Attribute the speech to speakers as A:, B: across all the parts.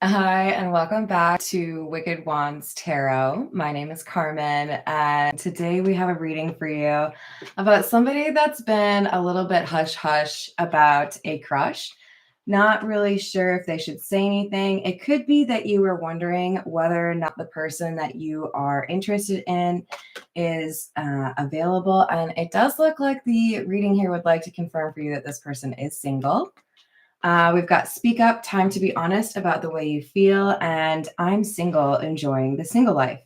A: Hi, and welcome back to Wicked Wands Tarot. My name is Carmen, and today we have a reading for you about somebody that's been a little bit hush-hush about a crush. Not really sure if they should say anything. It could be that you were wondering whether or not the person that you are interested in is available, and it does look like the reading here would like to confirm for you that this person is single. We've got speak up, time to be honest about the way you feel, and I'm single, enjoying the single life.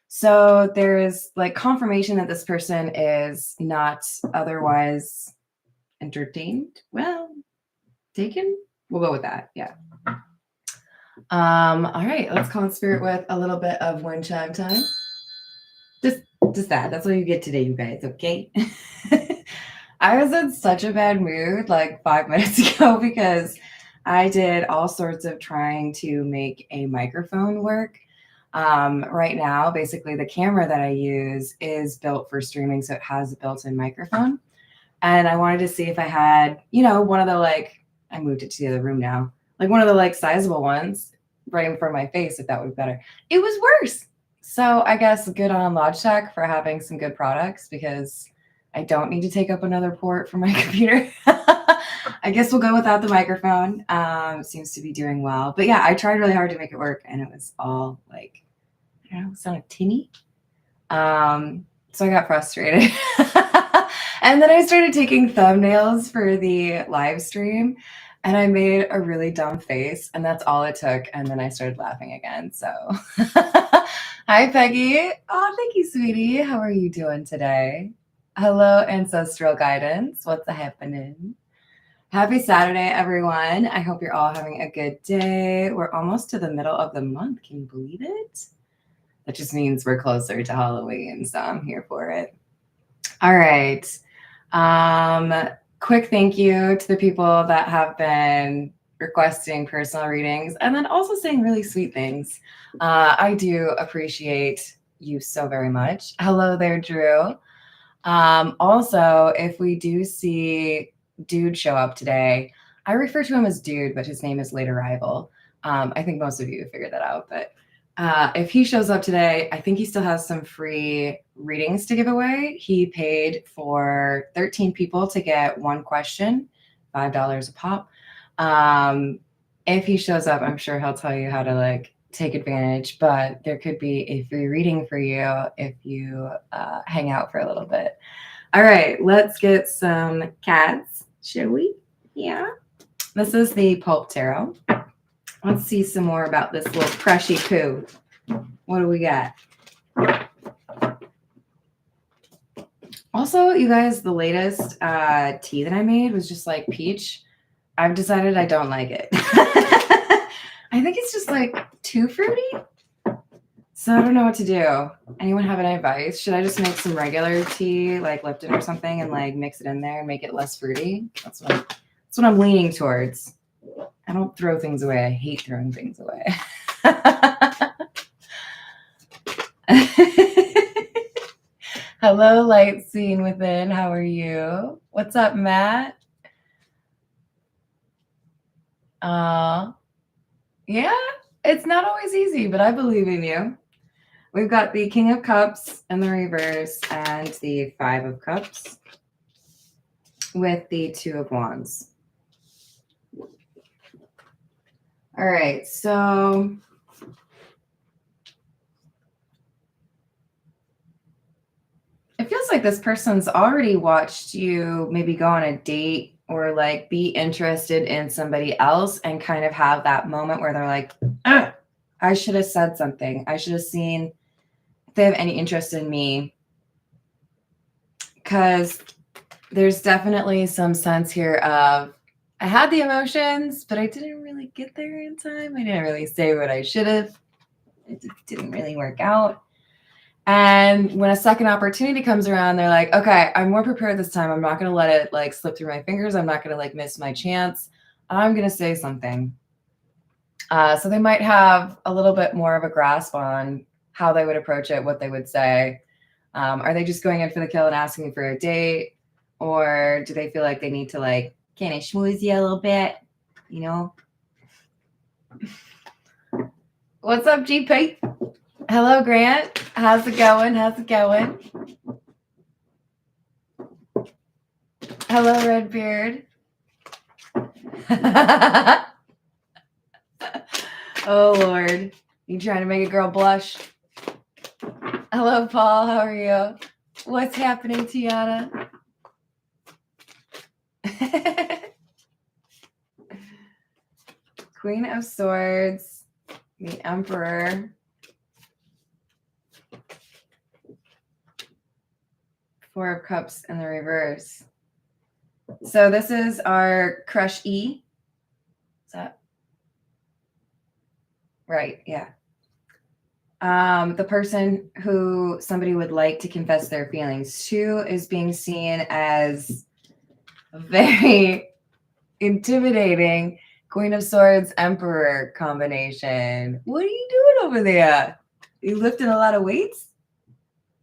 A: So there's like confirmation that this person is not otherwise entertained. Well, taken. We'll go with that. Yeah. All right, let's call in spirit with a little bit of wind chime time. Just that. That's what you get today, you guys. Okay. I was in such a bad mood like 5 minutes ago because I did all sorts of trying to make a microphone work. Right now, basically, the camera that I use is built for streaming, so it has a built in microphone. And I wanted to see if I had, one of the I moved it to the other room now, like one of the sizable ones right in front of my face, if that would be better. It was worse. So I guess good on Logitech for having some good products because I don't need to take up another port for my computer. I guess we'll go without the microphone. Seems to be doing well. But yeah, I tried really hard to make it work and it was all like, I don't know, sounded tinny. So I got frustrated. And then I started taking thumbnails for the live stream and I made a really dumb face and that's all it took. And then I started laughing again. So hi, Peggy. Oh, thank you, sweetie. How are you doing today? Hello, ancestral guidance. What's happening? Happy Saturday, everyone. I hope you're all having a good day. We're almost to the middle of the month. Can you believe it? That just means we're closer to Halloween, so I'm here for it. All right. Quick thank you to the people that have been requesting personal readings and then also saying really sweet things. I do appreciate you so very much. Hello there, Drew. Also, if we do see Dude show up today, I refer to him as Dude, but his name is Late Arrival. I think most of you figured that out, but if he shows up today, I think he still has some free readings to give away. He paid for 13 people to get one question, $5 a pop. If he shows up, I'm sure he'll tell you how to take advantage, but there could be a free reading for you if you hang out for a little bit. All right, let's get some cards, shall we? Yeah. This is the Pulp Tarot. Let's see some more about this little crushy poo. What do we got? Also, you guys, the latest tea that I made was just like peach. I've decided I don't like it. I think it's just like too fruity. So I don't know what to do. Anyone have any advice? Should I just make some regular tea, like Lipton or something, and like mix it in there and make it less fruity? That's what I'm leaning towards. I don't throw things away. I hate throwing things away. Hello, light seen within. How are you? What's up, Matt? Yeah, it's not always easy, but I believe in you. We've got the King of Cups in the reverse and the Five of Cups with the Two of Wands. All right, so it feels like this person's already watched you maybe go on a date or like be interested in somebody else and kind of have that moment where they're like, I should have said something. I should have seen if they have any interest in me. Because there's definitely some sense here of I had the emotions, but I didn't really get there in time. I didn't really say what I should have. It didn't really work out. And when a second opportunity comes around, they're like, okay, I'm more prepared this time. I'm not going to let it like slip through my fingers. I'm not going to like miss my chance. I'm going to say something. So they might have a little bit more of a grasp on how they would approach it, what they would say. Are they just going in for the kill and asking for a date? Or do they feel like they need to like kind of schmooze you a little bit, you know? What's up, GP? Hello, Grant. How's it going? How's it going? Hello, Redbeard. Oh, Lord. You trying to make a girl blush? Hello, Paul. How are you? What's happening, Tiana? Queen of Swords, the Emperor, Four of Cups in the reverse. So this is our crush E. Is that right? Yeah. The person who somebody would like to confess their feelings to is being seen as a very intimidating Queen of Swords Emperor combination. What are you doing over there? You lifting a lot of weights?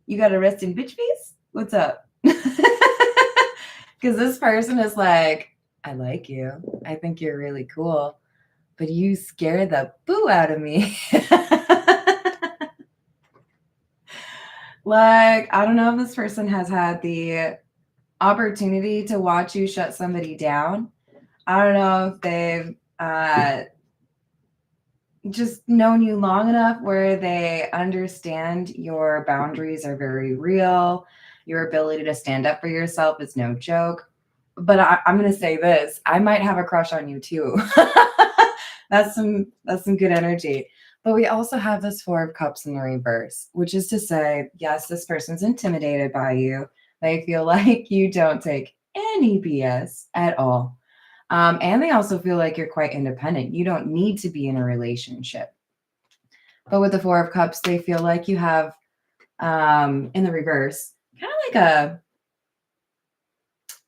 A: You got a resting bitch face? What's up? Because this person is like, I like you. I think you're really cool. But you scare the boo out of me. Like, I don't know if this person has had the opportunity to watch you shut somebody down. I don't know if they've just known you long enough where they understand your boundaries are very real. Your ability to stand up for yourself is no joke. But I'm going to say this. I might have a crush on you too. That's some good energy. But we also have this Four of Cups in the reverse, which is to say, yes, this person's intimidated by you. They feel like you don't take any BS at all. And they also feel like you're quite independent. You don't need to be in a relationship. But with the Four of Cups, they feel like you have, in the reverse, kind of like a,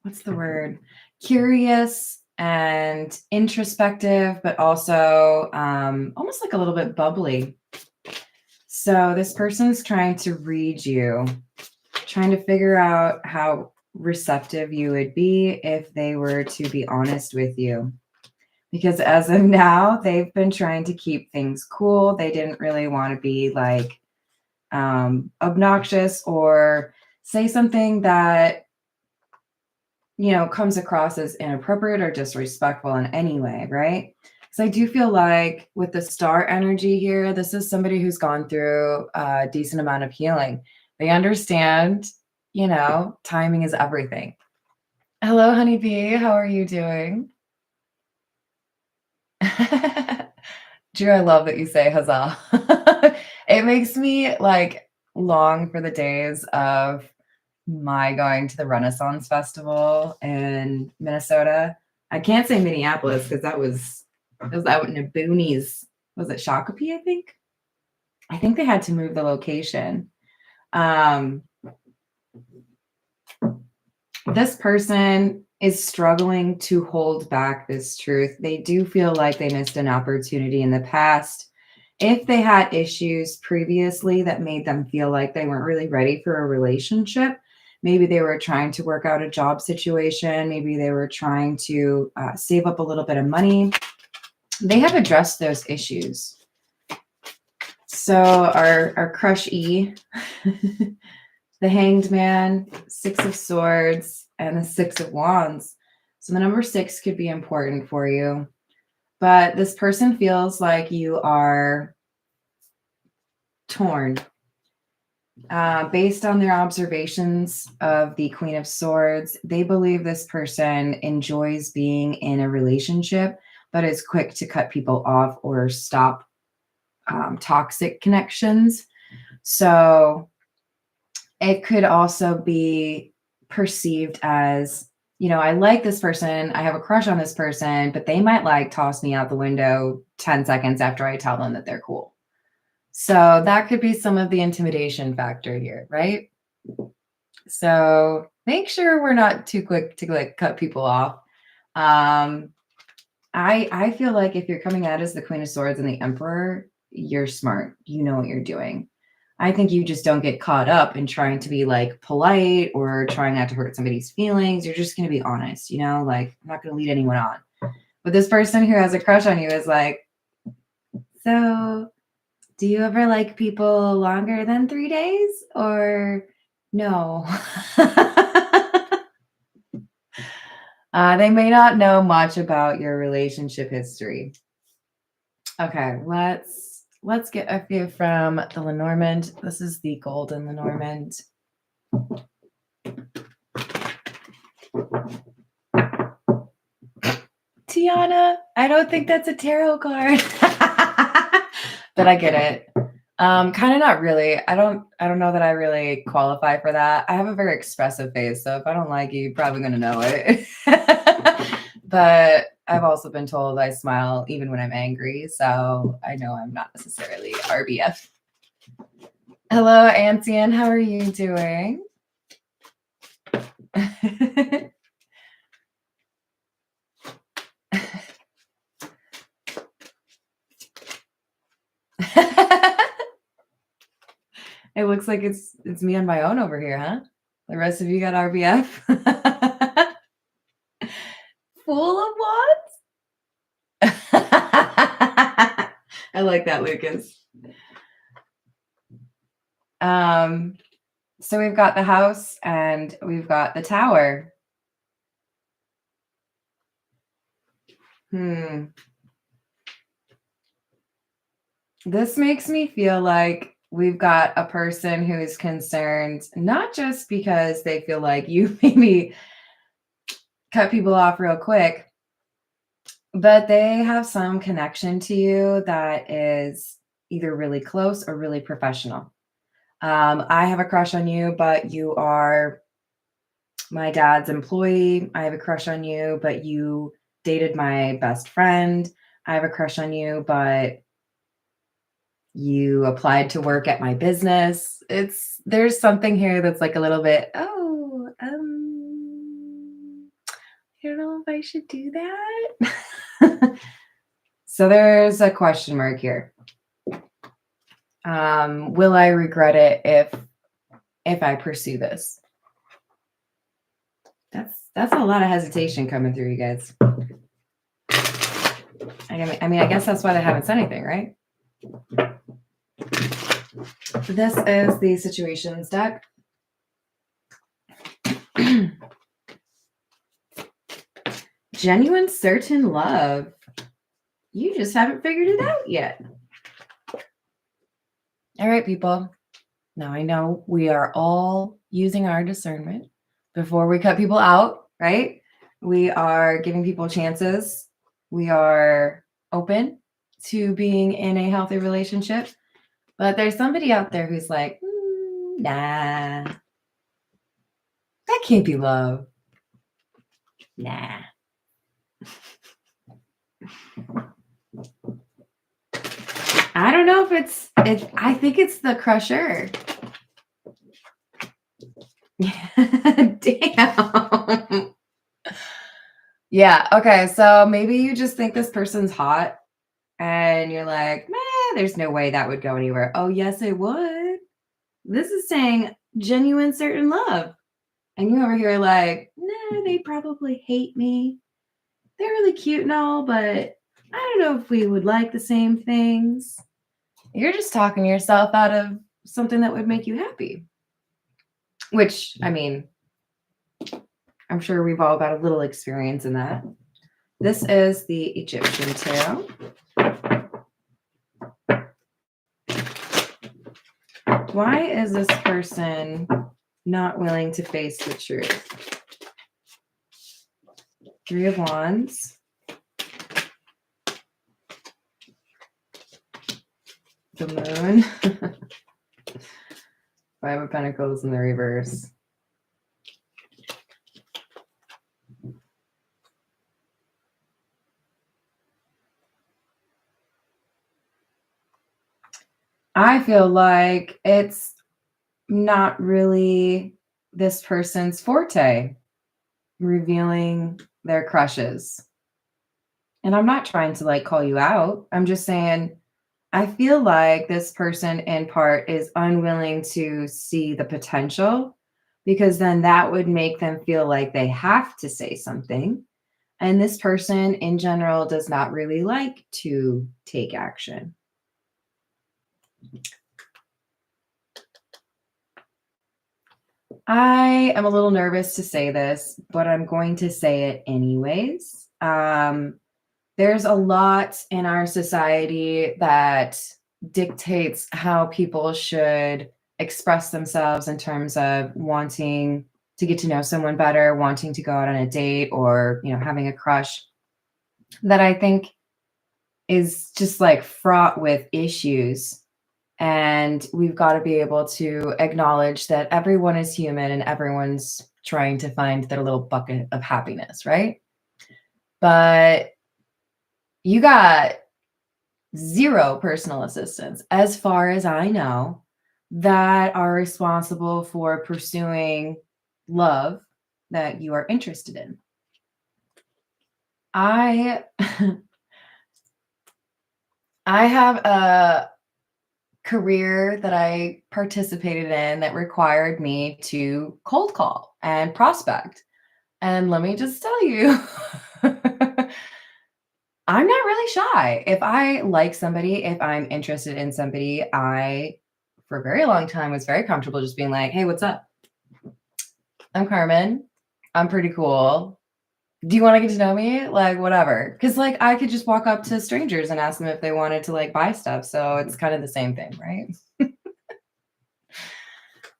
A: what's the word? Curious and introspective, but also almost like a little bit bubbly. So this person's trying to read you, trying to figure out how receptive you would be if they were to be honest with you. Because as of now, they've been trying to keep things cool. They didn't really want to be like obnoxious or say something that, you know, comes across as inappropriate or disrespectful in any way, right? So I do feel like with the star energy here, this is somebody who's gone through a decent amount of healing. They understand, you know, timing is everything. Hello, honeybee. How are you doing? Drew, I love that you say huzzah. It makes me like long for the days of my going to the Renaissance Festival in Minnesota. I can't say Minneapolis because that was out in the boonies. Was it Shakopee, I think? I think they had to move the location. This person is struggling to hold back this truth. They do feel like they missed an opportunity in the past. If they had issues previously that made them feel like they weren't really ready for a relationship, maybe they were trying to work out a job situation, maybe they were trying to save up a little bit of money, they have addressed those issues. So our crush E, the Hanged Man, Six of Swords, and the Six of Wands. So the number 6 could be important for you. But this person feels like you are torn. Based on their observations of the Queen of Swords, they believe this person enjoys being in a relationship, but is quick to cut people off or stop toxic connections. So it could also be perceived as, you know, I like this person, I have a crush on this person, but they might like toss me out the window 10 seconds after I tell them that they're cool. So that could be some of the intimidation factor here, right? So make sure we're not too quick to like cut people off. I feel like if you're coming out as the Queen of Swords and the Emperor, you're smart. You know what you're doing. I think you just don't get caught up in trying to be like polite or trying not to hurt somebody's feelings. You're just going to be honest, you know, like I'm not going to lead anyone on. But this person who has a crush on you is like, so Do you ever like people longer than 3 days or no? They may not know much about your relationship history. Okay, let's get a few from the Lenormand. This is the Golden Lenormand. Tiana, I don't think that's a tarot card. But I get it. Kind of not really. I don't know that I really qualify for that. I have a very expressive face, so if I don't like you, you're probably gonna know it. But I've also been told I smile even when I'm angry, so I know I'm not necessarily RBF. Hello, Ancien. How are you doing? It looks like it's me on my own over here, huh? The rest of you got RBF? Full of what? I like that, Lucas. So we've got the house and we've got the tower. This makes me feel like we've got a person who is concerned, not just because they feel like you maybe cut people off real quick, but they have some connection to you that is either really close or really professional. I have a crush on you, but you are my dad's employee. I have a crush on you, but you dated my best friend. I have a crush on you, but you applied to work at my business. There's something here that's like a little bit, I don't know if I should do that. So there's a question mark here. Will I regret it if I pursue this? That's a lot of hesitation coming through, you guys. I mean, I guess that's why they haven't said anything, right? This is the situations deck. Genuine, certain love. You just haven't figured it out yet. All right, people. Now I know we are all using our discernment before we cut people out, right? We are giving people chances. We are open to being in a healthy relationship. But there's somebody out there who's like, nah, that can't be love. Nah. I don't know if it's I think it's the crusher. Damn. Yeah, okay. So maybe you just think this person's hot and you're like, man, there's no way that would go anywhere. Oh, yes, it would. This is saying genuine, certain love. And you over here like, nah, they probably hate me. They're really cute and all, but I don't know if we would like the same things. You're just talking yourself out of something that would make you happy. Which, I mean, I'm sure we've all got a little experience in that. This is the Egyptian tarot. Why is this person not willing to face the truth? Three of Wands. The Moon. Five of Pentacles in the reverse. I feel like it's not really this person's forte, revealing their crushes. And I'm not trying to like call you out. I'm just saying, I feel like this person in part is unwilling to see the potential because then that would make them feel like they have to say something. And this person in general does not really like to take action. I am a little nervous to say this, but I'm going to say it anyways. There's a lot in our society that dictates how people should express themselves in terms of wanting to get to know someone better, wanting to go out on a date, or, having a crush, that I think is just like fraught with issues. And we've got to be able to acknowledge that everyone is human and everyone's trying to find their little bucket of happiness, right? But you got zero personal assistants, as far as I know, that are responsible for pursuing love that you are interested in. I I have a career that I participated in that required me to cold call and prospect. And let me just tell you, I'm not really shy. If I like somebody, if I'm interested in somebody, I, for a very long time, was very comfortable just being like, hey, what's up? I'm Carmen. I'm pretty cool. Do you want to get to know me? Like, whatever. Because, like, I could just walk up to strangers and ask them if they wanted to, like, buy stuff. So it's kind of the same thing, right?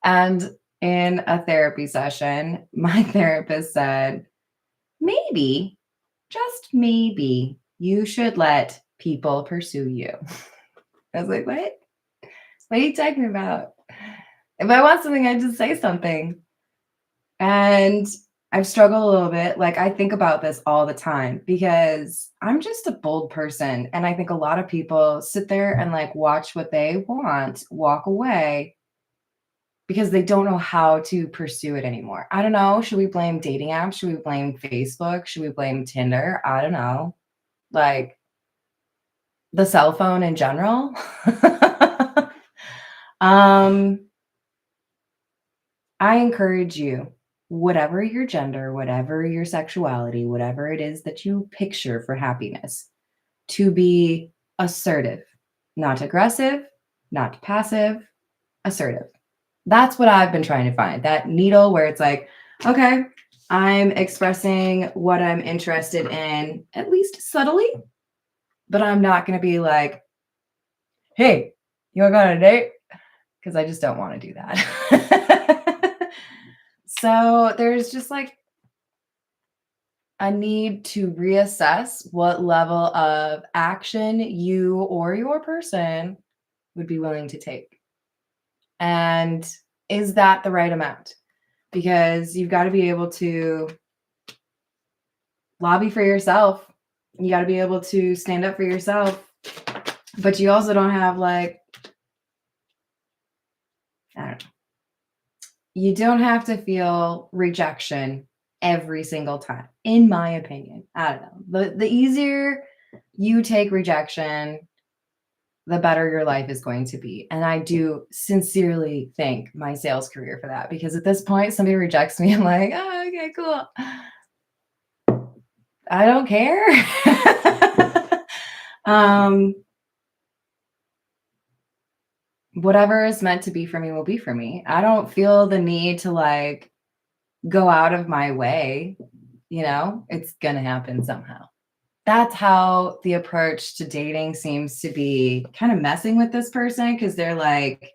A: And in a therapy session, my therapist said, maybe, just maybe, you should let people pursue you. I was like, what? What are you talking about? If I want something, I just say something. And I've struggled a little bit. Like, I think about this all the time because I'm just a bold person. And I think a lot of people sit there and like watch what they want, walk away because they don't know how to pursue it anymore. I don't know. Should we blame dating apps? Should we blame Facebook? Should we blame Tinder? I don't know. Like the cell phone in general. um, I encourage you, whatever your gender, whatever your sexuality, whatever it is that you picture for happiness, to be assertive, not aggressive, not passive, assertive. That's what I've been trying to find. That needle where it's like, okay, I'm expressing what I'm interested in, at least subtly, but I'm not going to be like, hey, you want to go on a date? Because I just don't want to do that. So there's just like a need to reassess what level of action you or your person would be willing to take. And is that the right amount? Because you've got to be able to lobby for yourself. You got to be able to stand up for yourself. But you also don't have like, I don't know. You don't have to feel rejection every single time, in my opinion. I don't know. The easier you take rejection, the better your life is going to be. And I do sincerely thank my sales career for that, because at this point, somebody rejects me, I'm like, oh, okay, cool. I don't care. Whatever is meant to be for me will be for me. I don't feel the need to like go out of my way. It's going to happen somehow. That's how the approach to dating seems to be kind of messing with this person, because they're like,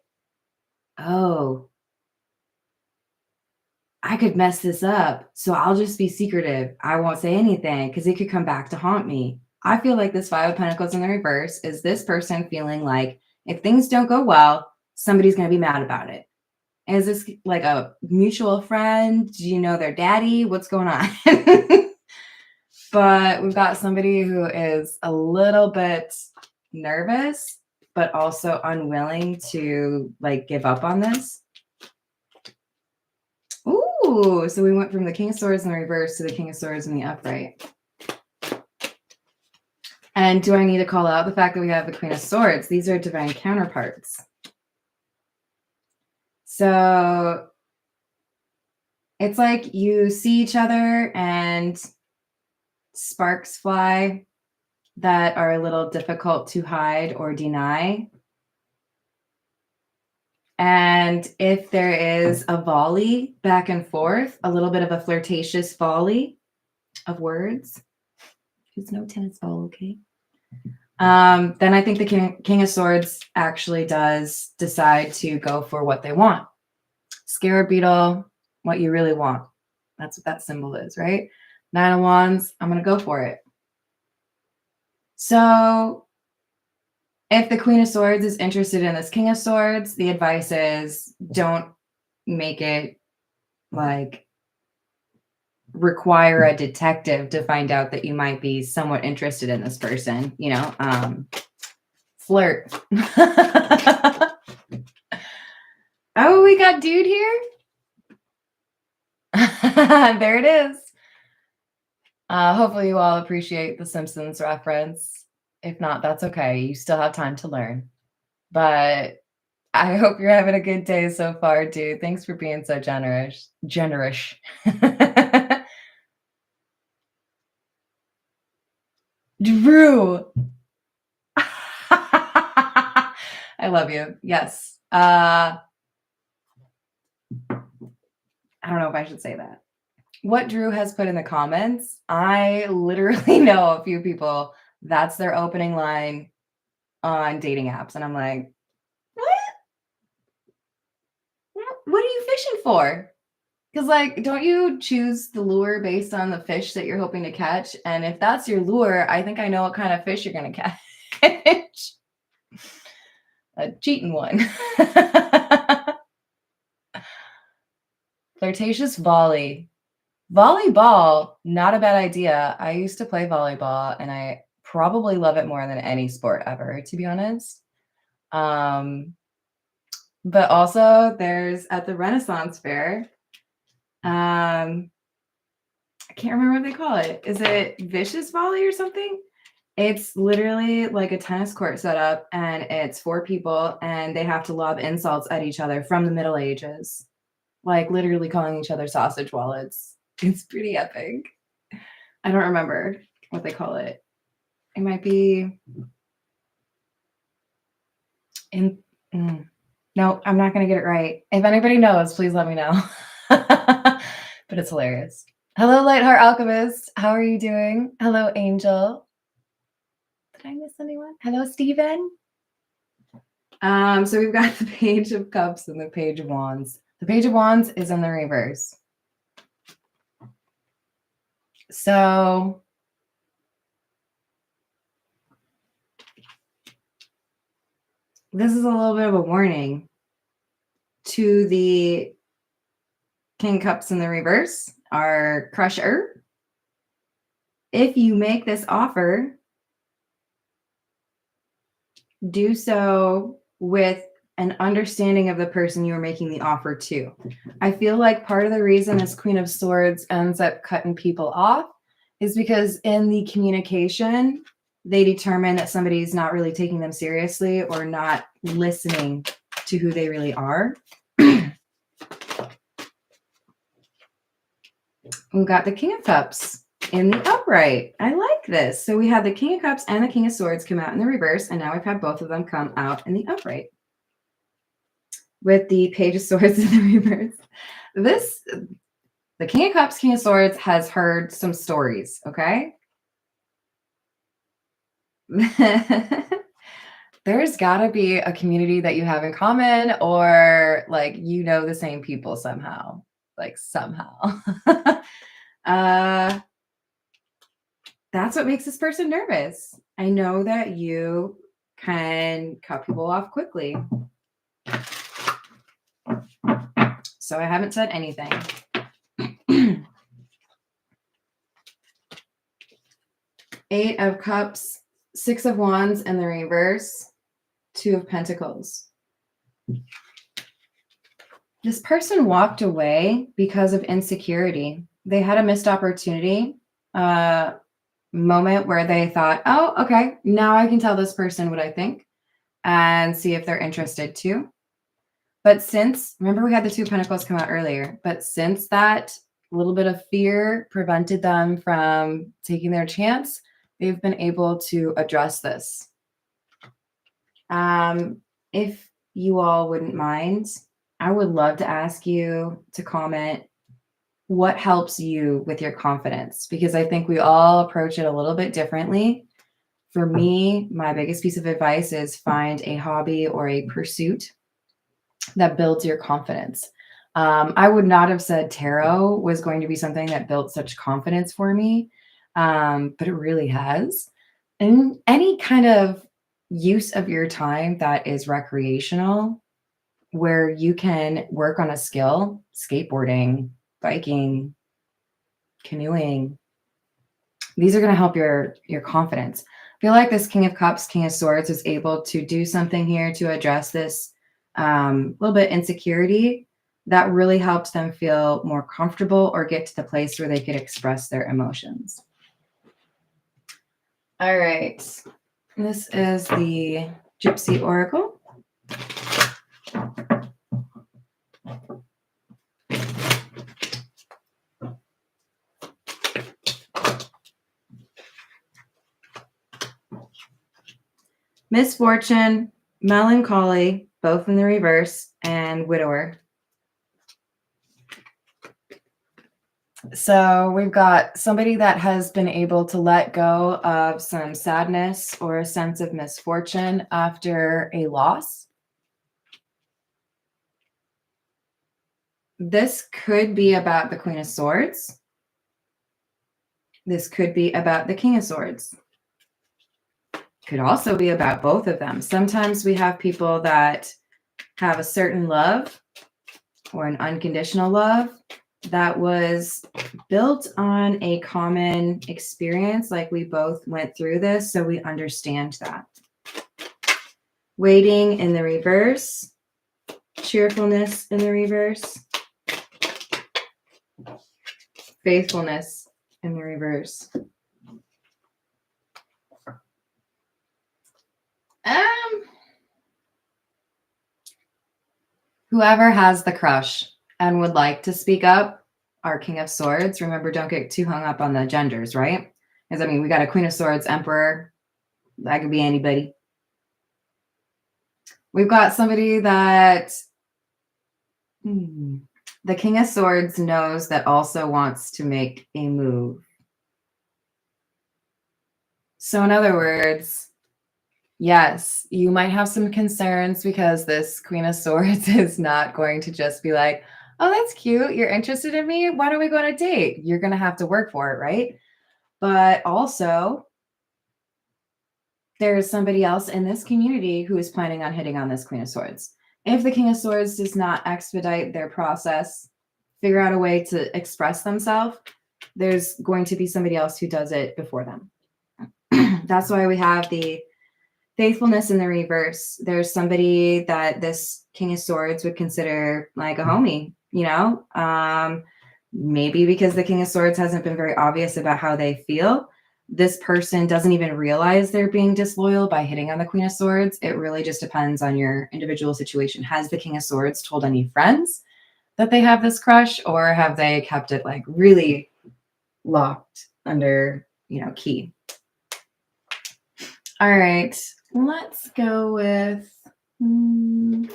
A: oh, I could mess this up. So I'll just be secretive. I won't say anything because it could come back to haunt me. I feel like this Five of Pentacles in the reverse is this person feeling like if things don't go well, somebody's going to be mad about it. Is this like a mutual friend? Do you know their daddy? What's going on? But we've got somebody who is a little bit nervous, but also unwilling to like give up on this. Ooh, so we went from the King of Swords in the reverse to the King of Swords in the upright. And do I need to call out the fact that we have the Queen of Swords? These are divine counterparts. So it's like you see each other and sparks fly that are a little difficult to hide or deny. And if there is a volley back and forth, a little bit of a flirtatious volley of words, it's no tennis ball, okay? Then I think the King of Swords actually does decide to go for what they want. Scarab beetle, what you really want. That's what that symbol is, right? 9 of Wands, I'm going to go for it. So if the Queen of Swords is interested in this King of Swords, the advice is don't make it like require a detective to find out that you might be somewhat interested in this person, you know, flirt. Oh, we got dude here. There it is. Hopefully you all appreciate the Simpsons reference. If not, that's okay. You still have time to learn. But I hope you're having a good day so far, dude. Thanks for being so generous. Drew. I love you. Yes. I don't know if I should say that. What Drew has put in the comments, I literally know a few people, that's their opening line on dating apps. And I'm like, what are you fishing for? Because, like, don't you choose the lure based on the fish that you're hoping to catch? And if that's your lure, I think I know what kind of fish you're going to catch. A cheating one. Flirtatious volley. Volleyball, not a bad idea. I used to play volleyball, and I probably love it more than any sport ever, to be honest. But also, there's at the Renaissance Fair, I can't remember what they call it. Is it vicious volley or something? It's literally like a tennis court setup, and it's 4 people, and they have to lob insults at each other from the Middle Ages, like literally calling each other sausage wallets. It's pretty epic. I don't remember what they call it. It might be in. No, I'm not going to get it right. If anybody knows, please let me know. But it's hilarious. Hello, Lightheart Alchemist. How are you doing? Hello, Angel. Did I miss anyone? Hello, Steven. So we've got the Page of Cups and the Page of Wands. The Page of Wands is in the reverse. So this is a little bit of a warning to the King of Cups in the reverse, our crusher. If you make this offer, do so with an understanding of the person you are making the offer to. I feel like part of the reason this Queen of Swords ends up cutting people off is because in the communication, they determine that somebody's not really taking them seriously or not listening to who they really are. We've got the King of Cups in the upright. I like this. So we have the King of Cups and the King of Swords come out in the reverse, and now we've had both of them come out in the upright. With the Page of Swords in the reverse. The King of Cups, King of Swords has heard some stories, okay? There's got to be a community that you have in common, or like you know the same people somehow. Like somehow. That's what makes this person nervous. I know that you can cut people off quickly. So I haven't said anything. 8 of Cups, 6 of Wands in the reverse, 2 of Pentacles. This person walked away because of insecurity. They had a missed opportunity, moment where they thought, oh, okay, now I can tell this person what I think and see if they're interested too. But since, remember we had the 2 of Pentacles come out earlier, but since that little bit of fear prevented them from taking their chance, they've been able to address this. If you all wouldn't mind, I would love to ask you to comment what helps you with your confidence, because I think we all approach it a little bit differently. For me, my biggest piece of advice is find a hobby or a pursuit that builds your confidence. I would not have said tarot was going to be something that built such confidence for me, but it really has. And any kind of use of your time that is recreational, where you can work on a skill, skateboarding, biking, canoeing, these are going to help your confidence. I feel like this King of Cups, King of Swords is able to do something here to address this little bit insecurity that really helps them feel more comfortable or get to the place where they could express their emotions. All right. This is the Gypsy Oracle. Misfortune, melancholy, both in the reverse, and widower. So we've got somebody that has been able to let go of some sadness or a sense of misfortune after a loss. This could be about the Queen of Swords. This could be about the King of Swords. Could also be about both of them. Sometimes we have people that have a certain love or an unconditional love that was built on a common experience, like we both went through this, so we understand that. Waiting in the reverse, cheerfulness in the reverse, faithfulness in the reverse. Whoever has the crush and would like to speak up, our King of Swords. Remember, don't get too hung up on the genders, right? Because, I mean, we got a Queen of Swords, Emperor. That could be anybody. We've got somebody that the King of Swords knows that also wants to make a move. So in other words, yes, you might have some concerns because this Queen of Swords is not going to just be like, oh, that's cute. You're interested in me. Why don't we go on a date? You're going to have to work for it, right? But also, there is somebody else in this community who is planning on hitting on this Queen of Swords. If the King of Swords does not expedite their process, figure out a way to express themselves, there's going to be somebody else who does it before them. That's why we have the faithfulness in the reverse. There's somebody that this King of Swords would consider like a homie, you know? Maybe because the King of Swords hasn't been very obvious about how they feel. This person doesn't even realize they're being disloyal by hitting on the Queen of Swords. It really just depends on your individual situation. Has the King of Swords told any friends that they have this crush, or have they kept it like really locked under, you know, key? All right, let's go with the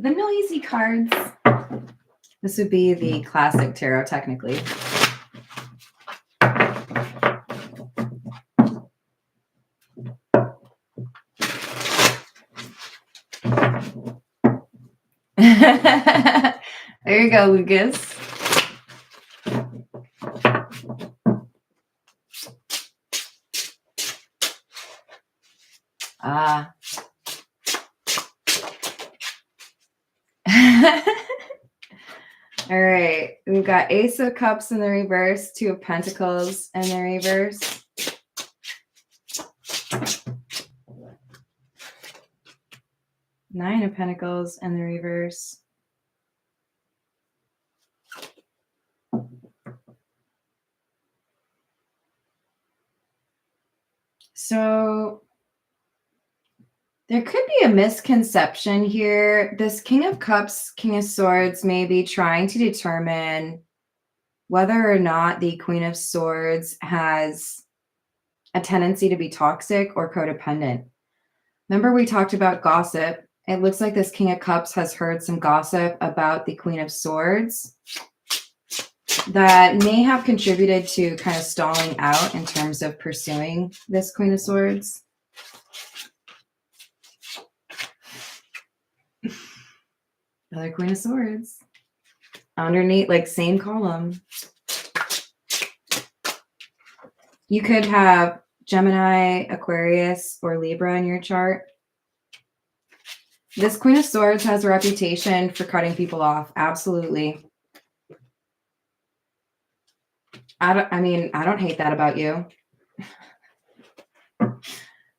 A: noisy cards. This would be the classic tarot, technically. There you go, Lucas. Ah. All right, we've got Ace of Cups in the reverse, Two of Pentacles in the reverse. Nine of Pentacles in the reverse. So there could be a misconception here. This King of Cups, King of Swords may be trying to determine whether or not the Queen of Swords has a tendency to be toxic or codependent. Remember, we talked about gossip It looks like this King of Cups has heard some gossip about the Queen of Swords that may have contributed to kind of stalling out in terms of pursuing this Queen of Swords. Another Queen of Swords. Underneath, like same column. You could have Gemini, Aquarius, or Libra in your chart. This Queen of Swords has a reputation for cutting people off. Absolutely. I don't hate that about you.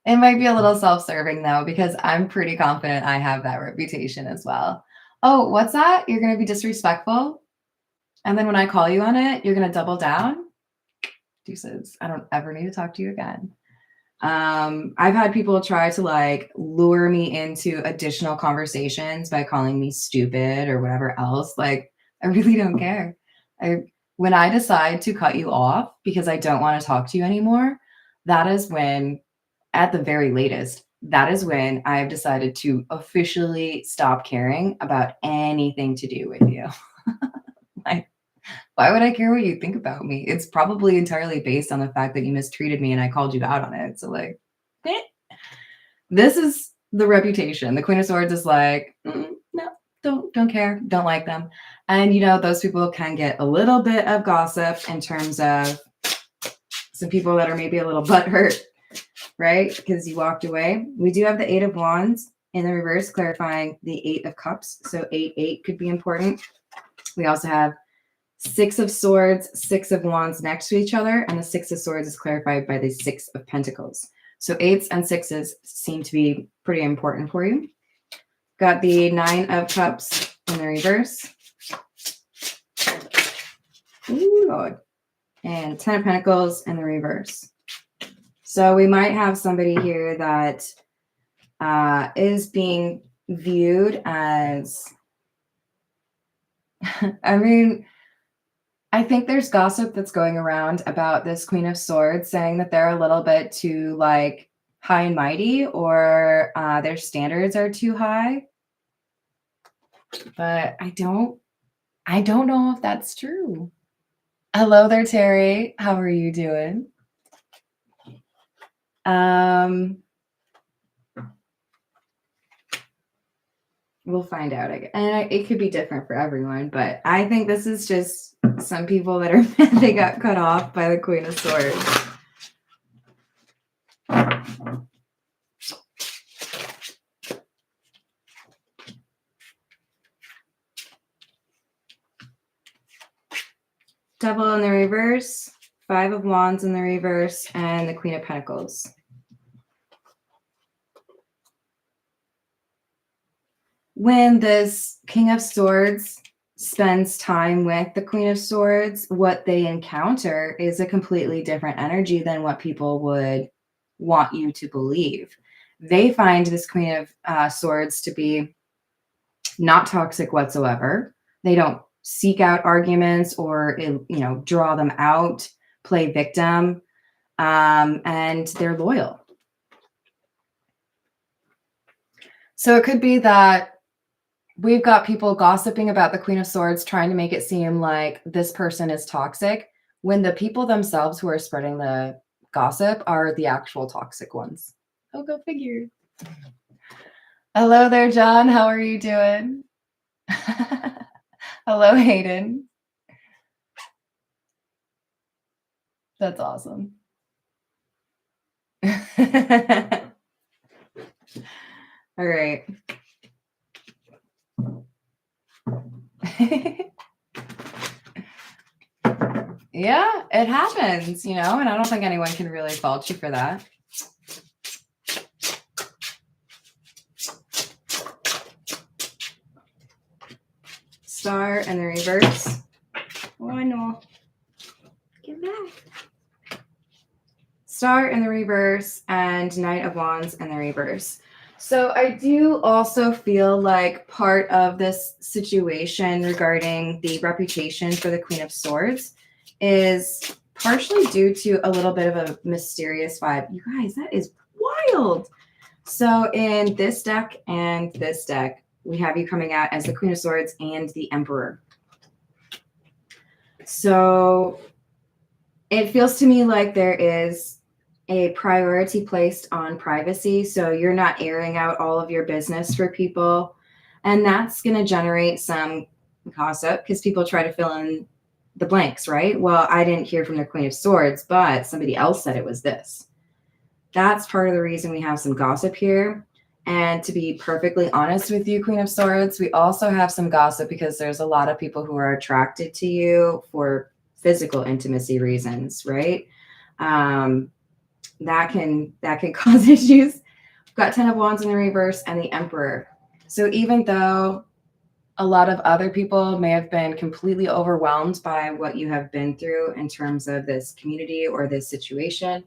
A: It might be a little self-serving though, because I'm pretty confident I have that reputation as well. Oh, what's that? You're going to be disrespectful? And then when I call you on it, you're going to double down? Deuces. I don't ever need to talk to you again. I've had people try to like lure me into additional conversations by calling me stupid or whatever else. Like, I really don't care. When I decide to cut you off because I don't want to talk to you anymore, that is when, at the very latest, that is when I've decided to officially stop caring about anything to do with you. Like, why would I care what you think about me? It's probably entirely based on the fact that you mistreated me and I called you out on it. So like, this is the reputation. The Queen of Swords is like, no, don't care, don't like them. And you know, those people can get a little bit of gossip in terms of some people that are maybe a little butthurt, right? Because you walked away. We do have the 8 of Wands in the reverse, clarifying the 8 of Cups. So 8 could be important. We also have 6 of Swords, 6 of Wands next to each other, and the 6 of Swords is clarified by the 6 of Pentacles. So 8s and 6s seem to be pretty important for you. Got the 9 of Cups in the reverse. Ooh, Lord. And 10 of Pentacles in the reverse. So we might have somebody here that is being viewed as, I think there's gossip that's going around about this Queen of Swords saying that they're a little bit too like high and mighty, or their standards are too high. But I don't know if that's true. Hello there, Terry. How are you doing? We'll find out. And it could be different for everyone, but I think this is just some people that are they got cut off by the Queen of Swords. Devil in the reverse, 5 of Wands in the reverse, and the Queen of Pentacles. When this King of Swords spends time with the Queen of Swords, what they encounter is a completely different energy than what people would want you to believe. They find this Queen of Swords to be not toxic whatsoever. They don't seek out arguments or, draw them out, play victim, and they're loyal. So it could be that we've got people gossiping about the Queen of Swords, trying to make it seem like this person is toxic, when the people themselves who are spreading the gossip are the actual toxic ones. Oh, go figure. Hello there, John. How are you doing? Hello, Hayden. That's awesome. All right. Yeah, it happens, and I don't think anyone can really fault you for that. Star in the reverse. Oh, I know. Get back. Star in the reverse and Knight of Wands in the reverse. So I do also feel like part of this situation regarding the reputation for the Queen of Swords is partially due to a little bit of a mysterious vibe. You guys, that is wild. So in this deck and this deck, we have you coming out as the Queen of Swords and the Emperor. So it feels to me like there is a priority placed on privacy. So you're not airing out all of your business for people. And that's going to generate some gossip because people try to fill in the blanks, right? Well, I didn't hear from the Queen of Swords, but somebody else said it was this. That's part of the reason we have some gossip here. And to be perfectly honest with you, Queen of Swords, we also have some gossip because there's a lot of people who are attracted to you for physical intimacy reasons, right? That can cause issues. We've got 10 of Wands in the reverse and the Emperor. So even though a lot of other people may have been completely overwhelmed by what you have been through in terms of this community or this situation,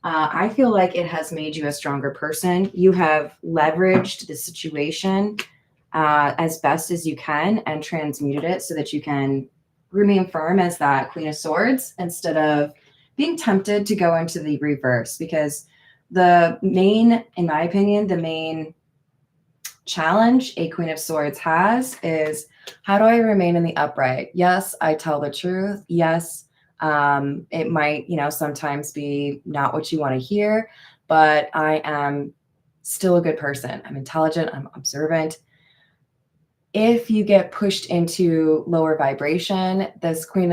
A: I feel like it has made you a stronger person. You have leveraged the situation as best as you can and transmuted it so that you can remain firm as that Queen of Swords instead of being tempted to go into the reverse. Because in my opinion, the main challenge a Queen of Swords has is, how do I remain in the upright? Yes, I tell the truth. Yes, it might, sometimes be not what you want to hear, but I am still a good person. I'm intelligent. I'm observant. If you get pushed into lower vibration, this I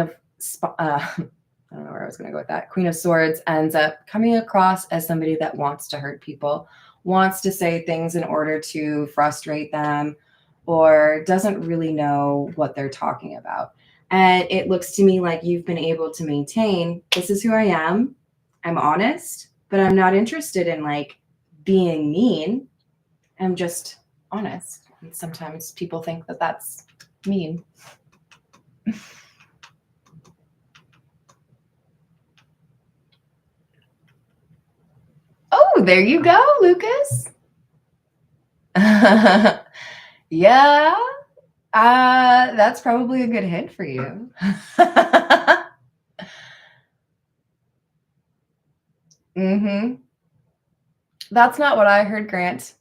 A: don't know where I was going to go with that. Queen of Swords ends up coming across as somebody that wants to hurt people, wants to say things in order to frustrate them, or doesn't really know what they're talking about. And it looks to me like you've been able to maintain, this is who I am. I'm honest, but I'm not interested in being mean. I'm just honest. And sometimes people think that that's mean. Oh, there you go, Lucas. Yeah, that's probably a good hint for you. That's not what I heard, Grant.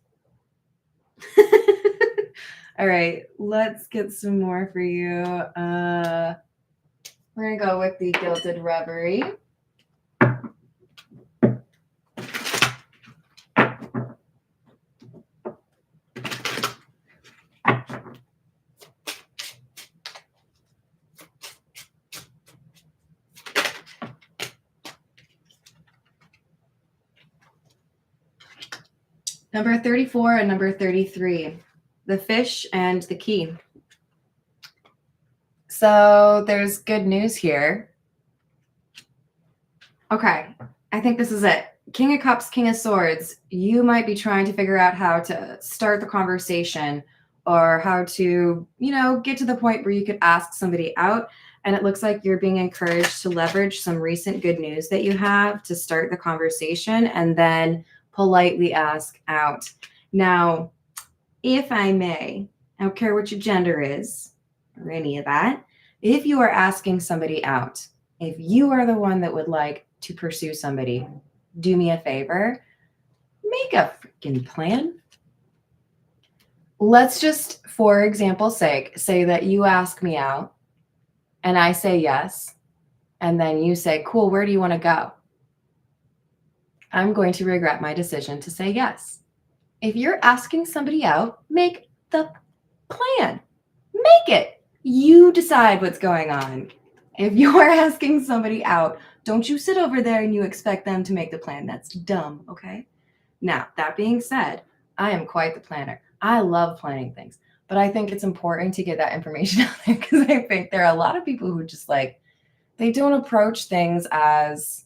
A: All right, let's get some more for you. We're going to go with the Gilded Reverie. Number 34 and number 33, the Fish and the Key. So there's good news here. Okay, I think this is it. King of Cups, King of Swords. You might be trying to figure out how to start the conversation or how to, get to the point where you could ask somebody out. And it looks like you're being encouraged to leverage some recent good news that you have to start the conversation and then politely ask out. Now, if I may, I don't care what your gender is or any of that. If you are asking somebody out, if you are the one that would like to pursue somebody, do me a favor, make a freaking plan. Let's just, for example's sake, say that you ask me out and I say yes, and then you say, cool, where do you want to go? I'm going to regret my decision to say yes. If you're asking somebody out, make the plan. Make it. You decide what's going on. If you're asking somebody out, don't you sit over there and you expect them to make the plan. That's dumb, okay? Now, that being said, I am quite the planner. I love planning things, but I think it's important to get that information out there because I think there are a lot of people who just they don't approach things as,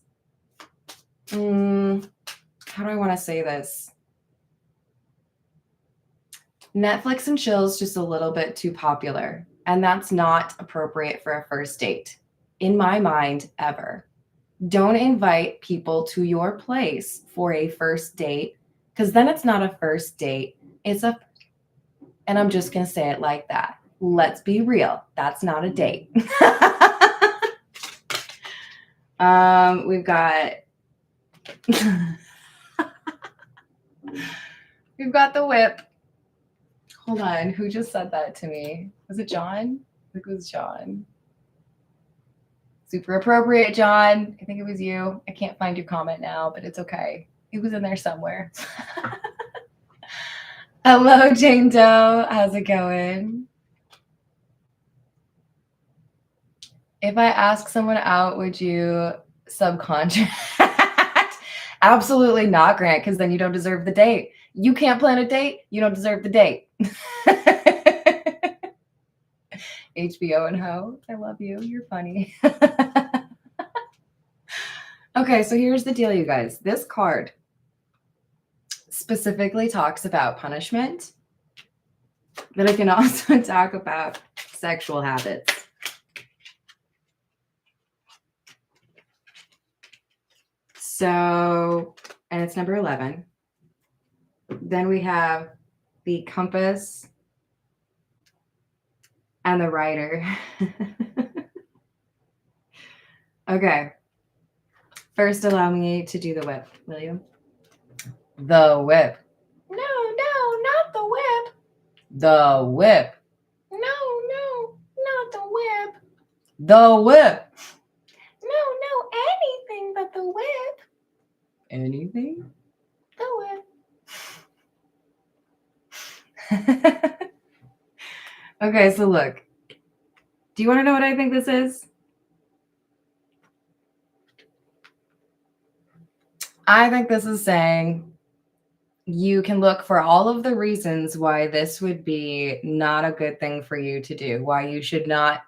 A: how do I want to say this? Netflix and chill's just a little bit too popular, and that's not appropriate for a first date, in my mind, ever. Don't invite people to your place for a first date, because then it's not a first date. And I'm just going to say it like that. Let's be real. That's not a date. We've got We've got the whip. Hold on. Who just said that to me? Was it John? I think it was John. Super appropriate, John. I think it was you. I can't find your comment now, but it's okay. It was in there somewhere. Hello, Jane Doe. How's it going? If I ask someone out, would you subcontract? Absolutely not, Grant, because then you don't deserve the date. You can't plan a date, you don't deserve the date. HBO and Ho, I love you. You're funny. Okay, so here's the deal, you guys. This card specifically talks about punishment, but it can also talk about sexual habits. So, and it's number 11. Then we have the compass and the rider. Okay. First, allow me to do the whip, will you? The whip. No, not the whip. The whip. No, not the whip. The whip. No, anything but the whip. Anything? The whip. Okay, so look. Do you want to know what I think this is? I think this is saying you can look for all of the reasons why this would be not a good thing for you to do, why you should not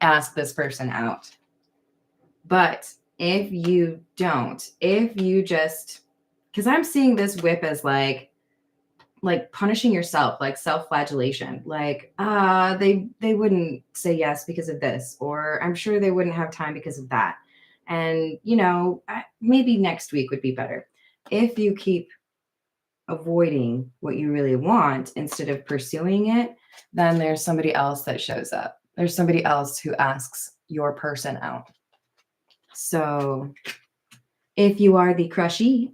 A: ask this person out. But if you don't, if you just, because I'm seeing this whip as like punishing yourself, like self-flagellation, like they wouldn't say yes because of this, or I'm sure they wouldn't have time because of that. And, you know, maybe next week would be better. If you keep avoiding what you really want instead of pursuing it, then there's somebody else that shows up. There's somebody else who asks your person out. So if you are the crushee,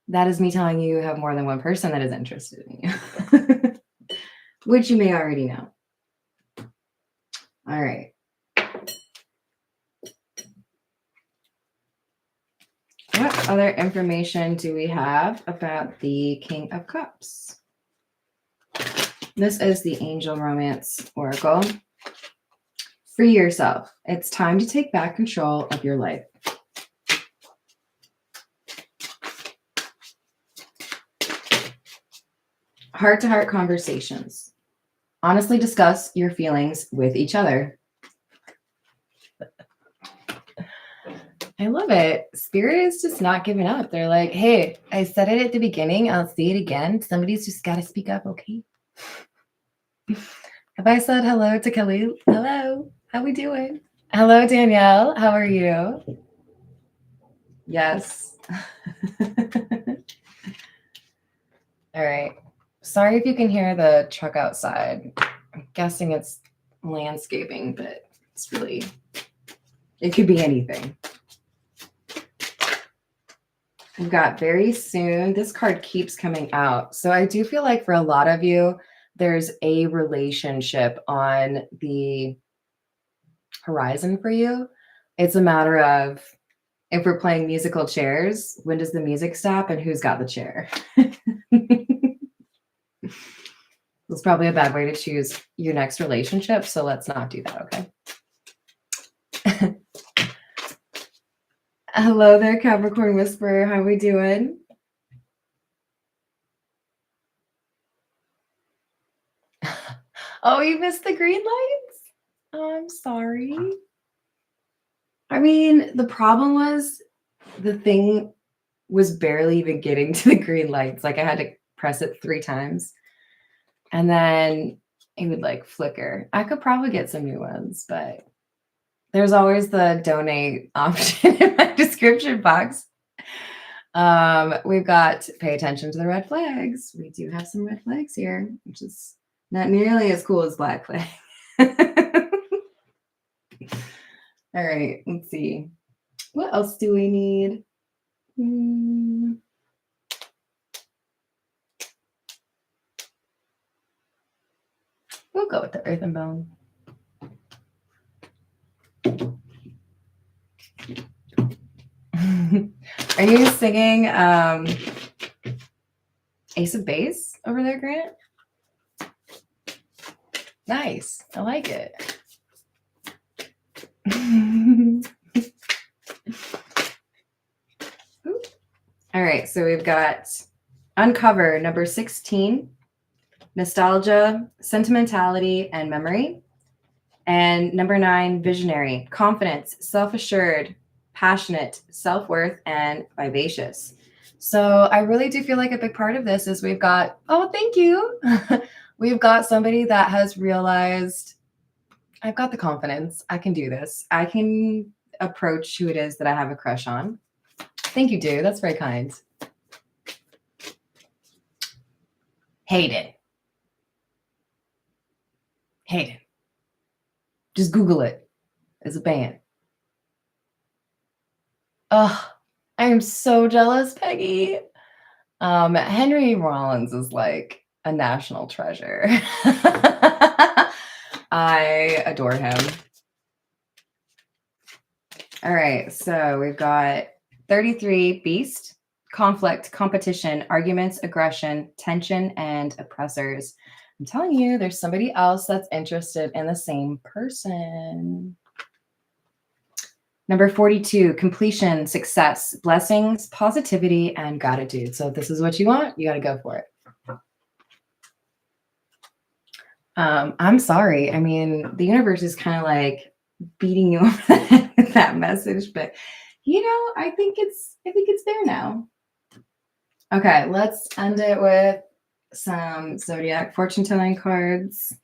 A: that is me telling you you have more than one person that is interested in you, which you may already know. All right. What other information do we have about the King of Cups? This is the Angel Romance Oracle. Free yourself. It's time to take back control of your life. Heart-to-heart conversations. Honestly discuss your feelings with each other. I love it. Spirit is just not giving up. They're like, hey, I said it at the beginning. I'll say it again. Somebody's just got to speak up, okay? Have I said hello to Khalil? Hello. How we doing? Hello, Danielle. How are you? Yes. All right. Sorry if you can hear the truck outside. I'm guessing it's landscaping, but it's really, it could be anything. We've got very soon. This card keeps coming out. So I do feel like for a lot of you, there's a relationship on the horizon for you. It's a matter of, if we're playing musical chairs, when does the music stop and who's got the chair? It's probably a bad way to choose your next relationship, so let's not do that, okay? Hello there, Capricorn Whisperer. How we doing? Oh, you missed the green lights? Oh, I'm sorry. I mean, the problem was the thing was barely even getting to the green lights. Like I had to press it 3 times and then it would like flicker. I could probably get some new ones, but there's always the donate option in my description box. We've got pay attention to the red flags. We do have some red flags here, which is not nearly as cool as black flag. All right, let's see. What else do we need? We'll go with the earth and bone. Are you singing Ace of Base over there, Grant? Nice. I like it. All right, so we've got Uncover, number 16, Nostalgia, Sentimentality, and Memory. And number 9, Visionary, Confidence, Self-Assured, Passionate, Self-Worth, and Vivacious. So I really do feel like a big part of this is we've got, oh, thank you. We've got somebody that has realized, I've got the confidence. I can do this. I can approach who it is that I have a crush on. Thank you, dude. That's very kind. Hayden. Just Google it. It's a band. Oh, I am so jealous, Peggy. Henry Rollins is like a national treasure. I adore him. All right, so we've got 33, Beast, Conflict, Competition, Arguments, Aggression, Tension, and Oppressors. I'm telling you, there's somebody else that's interested in the same person. Number 42, Completion, Success, Blessings, Positivity, and Gratitude. So if this is what you want, you got to go for it. I'm sorry. I mean, the universe is kind of like beating you over the head with that message, but I think it's there now. Okay, let's end it with some zodiac fortune telling cards.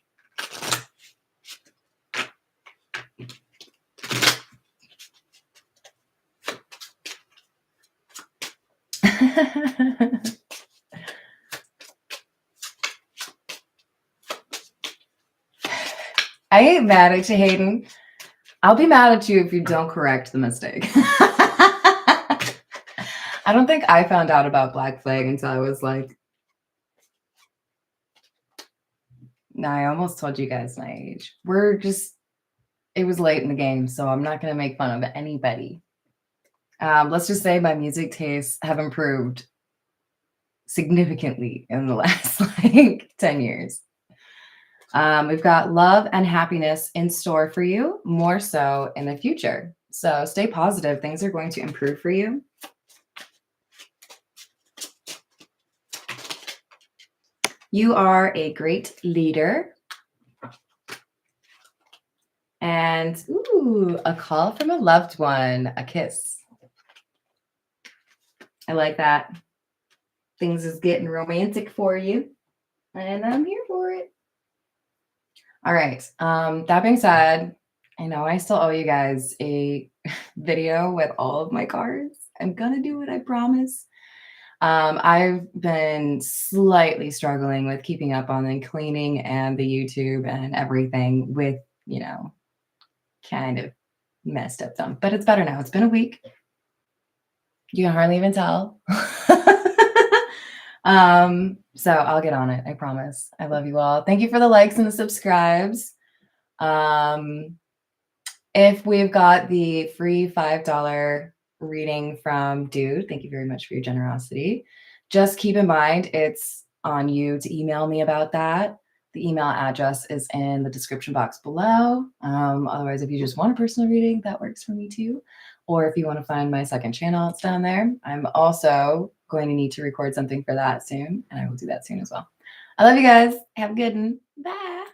A: I ain't mad at you, Hayden. I'll be mad at you if you don't correct the mistake. I don't think I found out about Black Flag until I was like, no, I almost told you guys my age. It was late in the game, so I'm not going to make fun of anybody. Let's just say my music tastes have improved significantly in the last 10 years. We've got love and happiness in store for you, more so in the future. So stay positive. Things are going to improve for you. You are a great leader. And, ooh, a call from a loved one, a kiss. I like that. Things is getting romantic for you. And I'm here for it. All right. That being said, I know I still owe you guys a video with all of my cards. I'm going to do it, I promise. I've been slightly struggling with keeping up on the cleaning and the YouTube and everything with, kind of messed up them. But it's better now. It's been a week. You can hardly even tell. So I'll get on it. I promise. I love you all. Thank you for the likes and the subscribes. If we've got the free $5 reading from Dude, thank you very much for your generosity. Just keep in mind, it's on you to email me about that. The email address is in the description box below. Otherwise, if you just want a personal reading, that works for me too. Or if you want to find my second channel, it's down there. I'm also going to need to record something for that soon, and I will do that soon as well. I love you guys. Have a good one. Bye.